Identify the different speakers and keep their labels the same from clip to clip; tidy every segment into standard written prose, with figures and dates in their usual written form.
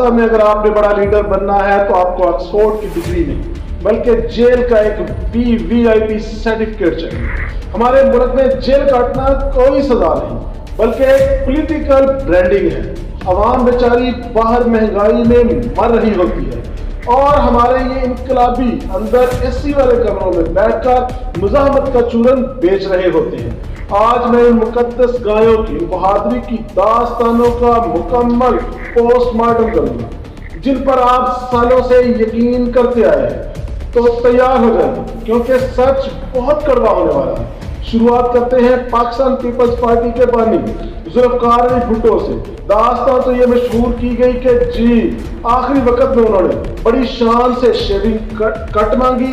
Speaker 1: पाकिस्तान में अगर आपने बड़ा लीडर बनना है तो आपको ऑक्सफोर्ड की डिग्री नहीं बल्कि जेल का एक VVIP सर्टिफिकेट चाहिए। हमारे मुल्क में जेल काटना कोई सजा नहीं बल्कि एक पॉलिटिकल ब्रांडिंग है। अवाम बेचारी बाहर महंगाई में मर रही होती है और हमारे ये इनकलाबी अंदर एसी वाले कमरों में बैठकर मुजाहमत का चूरन बेच रहे होते हैं। आज मैं इन मुकद्दस गायों की बहादुरी की दास्तानों का मुकम्मल पोस्टमार्टम करूंगा जिन पर आप सालों से यकीन करते आए हैं। तो तैयार हो जाए क्योंकि सच बहुत कड़वा होने वाला है। शुरुआत करते हैं पाकिस्तान पीपल्स पार्टी के बानी जुल्फकार अली भुट्टो से। दास्तान तो ये मशहूर की गई कि जी आखिरी वक्त में उन्होंने बड़ी शान से शेविंग कट मांगी,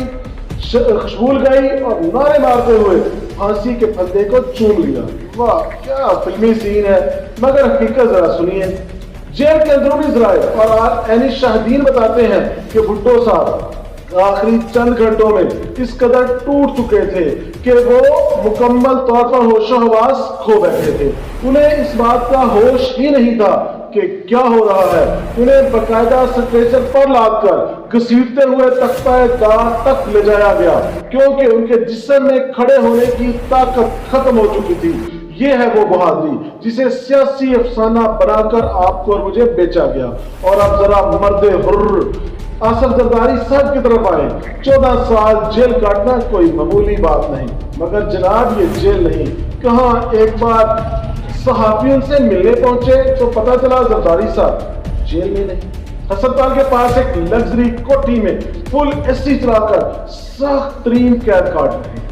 Speaker 1: कबूल गई और नारे मारते हुए फांसी के फंदे को चूम लिया। वाह क्या फिल्मी सीन है, मगर हकीकत जरा सुनिए। जेल के अंदरूनी जराए और एनी शाहिदीन बताते हैं कि भुट्टो साहब आखिरी चंद घंटों में इस कदर टूट चुके थे कि वो मुकम्मल तौर पर होशो हवास खो बैठे थे। उन्हें इस बात का होश ही नहीं था कि क्या हो रहा है। उन्हें बकायदा स्ट्रेचर पर लादकर घसीटते हुए तख्ता-ए-दार तक ले जाया गया क्योंकि उनके जिस्म में खड़े होने की ताकत खत्म हो चुकी थी। ये है वो बहादुरी जिसे सियासी अफसाना बनाकर आपको और मुझे बेचा गया। और अब जरा मर्दे हुर्र आसिफ जरदारी साहब की तरफ आए। 14 साल जेल काटना कोई मामूली बात नहीं, मगर जनाब ये जेल नहीं। कहाँ एक बार सहाफियों से मिलने पहुंचे तो पता चला जरदारी साहब जेल में नहीं, अस्पताल के पास एक लग्जरी कोठी में फुल एसी चलाकर सख्त तरीन कैद काट रहे हैं।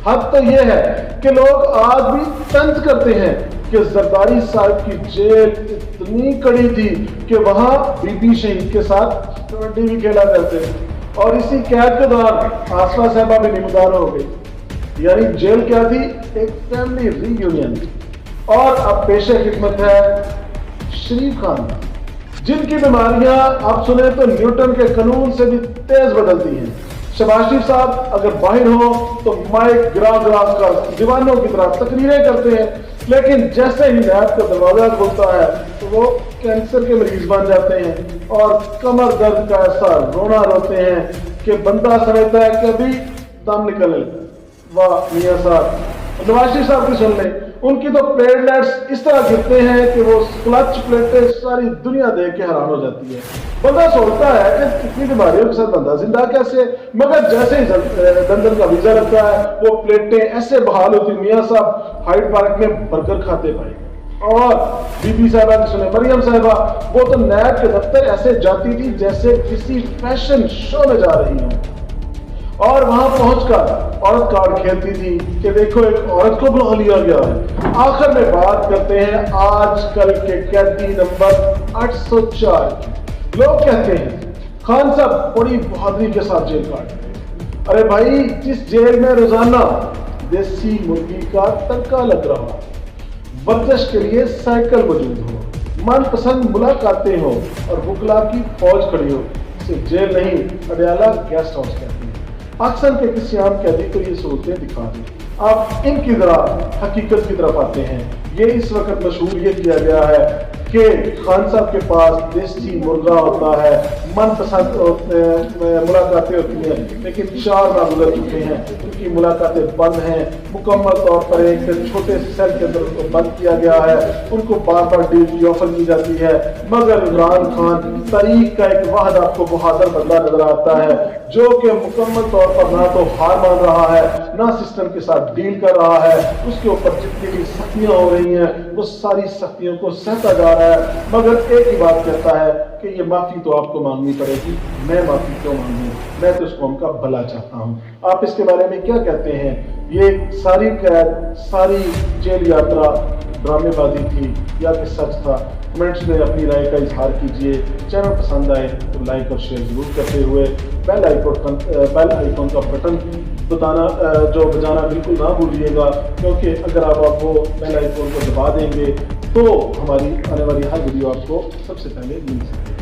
Speaker 1: हद तो यह है कि लोग आज भी तंज करते हैं कि जरदारी साहब की जेल इतनी कड़ी थी कि वहां बीबी शहीद के साथ कबड्डी भी खेला करते हैं और इसी कैद के दौरान आसमा साहबा भी निमदार हो गई। यानी जेल क्या थी? एक फैमिली रीयूनियन। और अब पेशे खिदमत है शरीफ खान, जिनकी बीमारियां आप सुने तो न्यूटन के कानून से भी तेज बदलती हैं। शहबाज शरीफ साहब अगर बाहर हो तो माइक गिरा गिरा कर दीवानों की तरह तकरीरें करते हैं, लेकिन जैसे ही नैब का दरवाजा खुलता है तो वो कैंसर के मरीज बन जाते हैं और कमर दर्द का ऐसा रोना रोते हैं कि बंदा समझता है कि अभी दम निकले। वाह मियां साहब, नवाज शरीफ साहब की सुन लें, उनकी तो प्लेटलेट्स इस तरह गिरते हैं कि वो क्लच प्लेटें सारी दुनिया देख के हैरान हो जाती है। बंदा सोचता है कि इतनी बीमारियों के साथ बंदा जिंदा कैसे, मगर जैसे ही लंदन का वीजा लगता है वो प्लेटें ऐसे बहाल होती। मियां साहब हाइड पार्क में बर्गर खाते पाए। और बीबी साहबा की सुने, मरियम साहबा, वो तो नैब के दफ्तर ऐसे जाती थी जैसे किसी फैशन शो में जा रही हो और वहां पहुंचकर औरत कार्ड खेलती थी कि देखो एक औरत को बुला लिया गया है। आखिर में बात करते हैं आजकल के कैदी नंबर 804 की। लोग कहते हैं खान साहब बड़ी बहादुरी के साथ जेल काट। अरे भाई, जिस जेल में रोजाना देसी मुर्गी का तड़का लग रहा, वर्जिश के लिए साइकिल मौजूद हो, मनपसंद मुलाकातें हो और बुकला की फौज खड़ी हो, इसे जेल नहीं अडयाला गेस्ट हाउस कहते हैं। पाकिस्तान के किसी आम कैदी को ये सहूलतें दिखा दें। आप इनकी जरा हकीकत की तरफ आते हैं। ये इस वक्त मशहूर ये किया गया है कि खान साहब के पास देसी मुर्गा होता है, मनपसंद मुलाकातें होती हैं, लेकिन 4 माह गुजर चुके हैं, उनकी मुलाकातें बंद हैं। मुकम्मल तौर पर एक छोटे सेल के अंदर उनको बंद किया गया है। उनको बार बार डील की ऑफर की जाती है, मगर इमरान खान तारीख का एक वाहद आपको बहादुर बंदा नजर आता है जो कि मुकम्मल तौर पर ना तो हार मान रहा है, ना सिस्टम के साथ डील कर रहा है। उसके ऊपर जितनी भी सख्तियां हो रही हैं वो सारी सख्तियों को सहता जा रहा है, मगर एक ही बात कहता है कि ये माफी तो आपको मांगनी पड़ेगी। मैं माफी क्यों मांगूं? मैं तो इस कौम का भला चाहता हूँ। आप इसके बारे में क्या कहते हैं? ये सारी कैद, सारी जेल यात्रा ड्रामेबाजी थी या कि सच था? कमेंट्स में अपनी राय का इजहार कीजिए। चैनल पसंद आए तो लाइक और शेयर जरूर करते हुए बेल आइकॉन का बटन बजाना बिल्कुल ना भूलिएगा, क्योंकि अगर आप वो बेल आइकॉन को दबा देंगे तो हमारी आने वाली हर वीडियो आपको सबसे पहले मिल सकेगी।